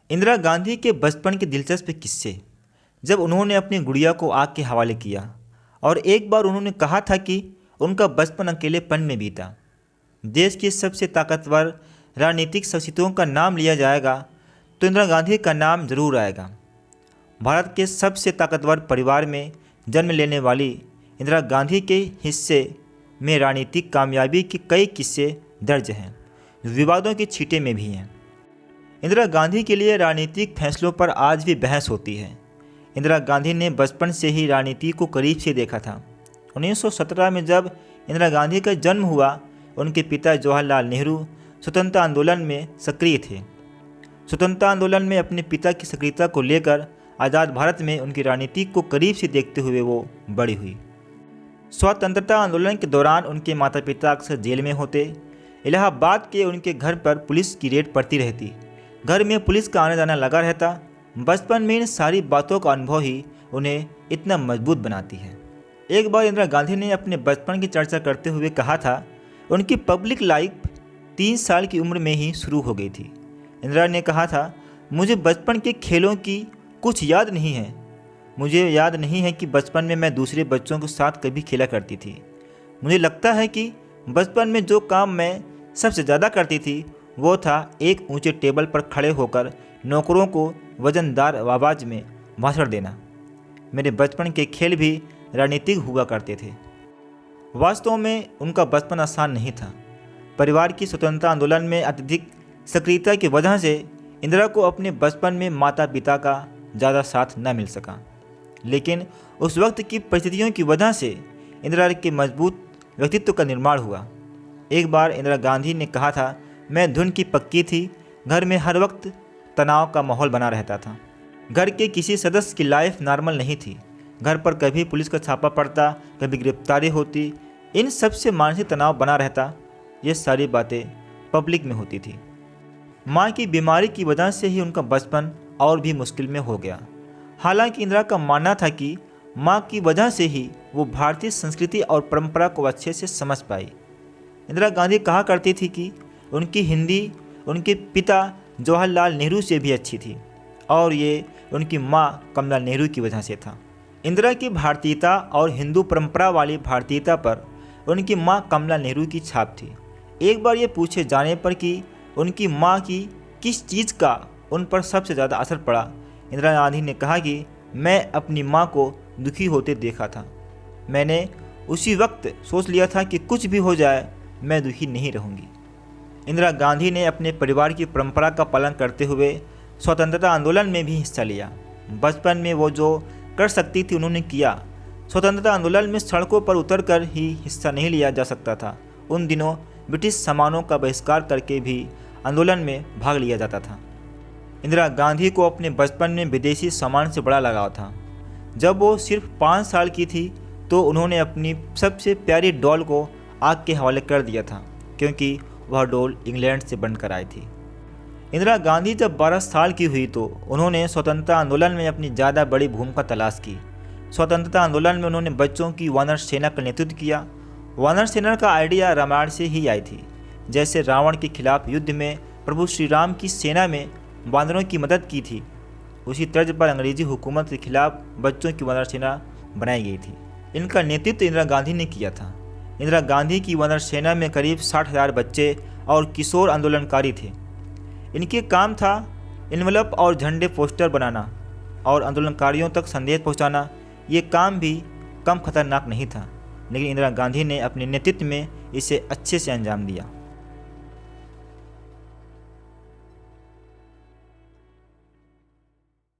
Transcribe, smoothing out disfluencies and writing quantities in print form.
इंदिरा गांधी के बचपन के दिलचस्प किस्से। जब उन्होंने अपनी गुड़िया को आग के हवाले किया और एक बार उन्होंने कहा था कि उनका बचपन अकेलेपन में बीता। देश की सबसे ताकतवर राजनीतिक शख्सियतों का नाम लिया जाएगा तो इंदिरा गांधी का नाम जरूर आएगा। भारत के सबसे ताकतवर परिवार में जन्म लेने वाली इंदिरा गांधी के हिस्से में राजनीतिक कामयाबी के कई किस्से दर्ज हैं, विवादों की छींटे में भी हैं। इंदिरा गांधी के लिए राजनीतिक फैसलों पर आज भी बहस होती है। इंदिरा गांधी ने बचपन से ही राजनीति को करीब से देखा था। 1917 में जब इंदिरा गांधी का जन्म हुआ, उनके पिता जवाहरलाल नेहरू स्वतंत्रता आंदोलन में सक्रिय थे। स्वतंत्रता आंदोलन में अपने पिता की सक्रियता को लेकर आज़ाद भारत में उनकी राजनीति को करीब से देखते हुए वो बड़ी हुई। स्वतंत्रता आंदोलन के दौरान उनके माता पिता अक्सर जेल में होते। इलाहाबाद के उनके घर पर पुलिस की रेड पड़ती रहती। घर में पुलिस का आना जाना लगा रहता। बचपन में इन सारी बातों का अनुभव ही उन्हें इतना मजबूत बनाती है। एक बार इंदिरा गांधी ने अपने बचपन की चर्चा करते हुए कहा था, उनकी पब्लिक लाइफ 3 साल की उम्र में ही शुरू हो गई थी। इंदिरा ने कहा था, मुझे बचपन के खेलों की कुछ याद नहीं है। मुझे याद नहीं है कि बचपन में मैं दूसरे बच्चों के साथ कभी खेला करती थी। मुझे लगता है कि बचपन में जो काम मैं सबसे ज़्यादा करती थी वो था एक ऊंचे टेबल पर खड़े होकर नौकरों को वजनदार आवाज़ में भाषण देना। मेरे बचपन के खेल भी राजनीतिक हुआ करते थे। वास्तव में उनका बचपन आसान नहीं था। परिवार की स्वतंत्रता आंदोलन में अत्यधिक सक्रियता की वजह से इंदिरा को अपने बचपन में माता पिता का ज़्यादा साथ न मिल सका, लेकिन उस वक्त की परिस्थितियों की वजह से इंदिरा के मजबूत व्यक्तित्व का निर्माण हुआ। एक बार इंदिरा गांधी ने कहा था, मैं धुन की पक्की थी। घर में हर वक्त तनाव का माहौल बना रहता था। घर के किसी सदस्य की लाइफ नॉर्मल नहीं थी। घर पर कभी पुलिस का छापा पड़ता, कभी गिरफ्तारी होती। इन सब से मानसिक तनाव बना रहता। ये सारी बातें पब्लिक में होती थी। माँ की बीमारी की वजह से ही उनका बचपन और भी मुश्किल में हो गया। हालांकि इंदिरा का मानना था कि माँ की वजह से ही वो भारतीय संस्कृति और परंपरा को अच्छे से समझ पाई। इंदिरा गांधी कहा करती थी कि उनकी हिंदी उनके पिता जवाहरलाल नेहरू से भी अच्छी थी और ये उनकी माँ कमला नेहरू की वजह से था। इंदिरा की भारतीयता और हिंदू परंपरा वाली भारतीयता पर उनकी माँ कमला नेहरू की छाप थी। एक बार ये पूछे जाने पर कि उनकी माँ की किस चीज़ का उन पर सबसे ज़्यादा असर पड़ा, इंदिरा गांधी ने कहा कि मैं अपनी माँ को दुखी होते देखा था। मैंने उसी वक्त सोच लिया था कि कुछ भी हो जाए मैं दुखी नहीं रहूँगी। इंदिरा गांधी ने अपने परिवार की परंपरा का पालन करते हुए स्वतंत्रता आंदोलन में भी हिस्सा लिया। बचपन में वो जो कर सकती थी उन्होंने किया। स्वतंत्रता आंदोलन में सड़कों पर उतरकर ही हिस्सा नहीं लिया जा सकता था। उन दिनों ब्रिटिश सामानों का बहिष्कार करके भी आंदोलन में भाग लिया जाता था। इंदिरा गांधी को अपने बचपन में विदेशी सामान से बड़ा लगाव था। जब वो सिर्फ 5 साल की थी तो उन्होंने अपनी सबसे प्यारी डॉल को आग के हवाले कर दिया था, क्योंकि वह डॉल इंग्लैंड से बनकर आई थी। इंदिरा गांधी जब 12 साल की हुई तो उन्होंने स्वतंत्रता आंदोलन में अपनी ज़्यादा बड़ी भूमिका तलाश की। स्वतंत्रता आंदोलन में उन्होंने बच्चों की वानर सेना का नेतृत्व किया। वानर सेना का आइडिया रामायण से ही आई थी। जैसे रावण के खिलाफ युद्ध में प्रभु श्री राम की सेना में वानरों की मदद की थी, उसी तर्ज पर अंग्रेजी हुकूमत के खिलाफ बच्चों की वानर सेना बनाई गई थी। इनका नेतृत्व इंदिरा गांधी ने किया था। इंदिरा गांधी की वानर सेना में करीब 60,000 बच्चे और किशोर आंदोलनकारी थे। इनके काम था इन्वेलप और झंडे पोस्टर बनाना और आंदोलनकारियों तक संदेश पहुंचाना। ये काम भी कम खतरनाक नहीं था, लेकिन इंदिरा गांधी ने अपने नेतृत्व में इसे अच्छे से अंजाम दिया।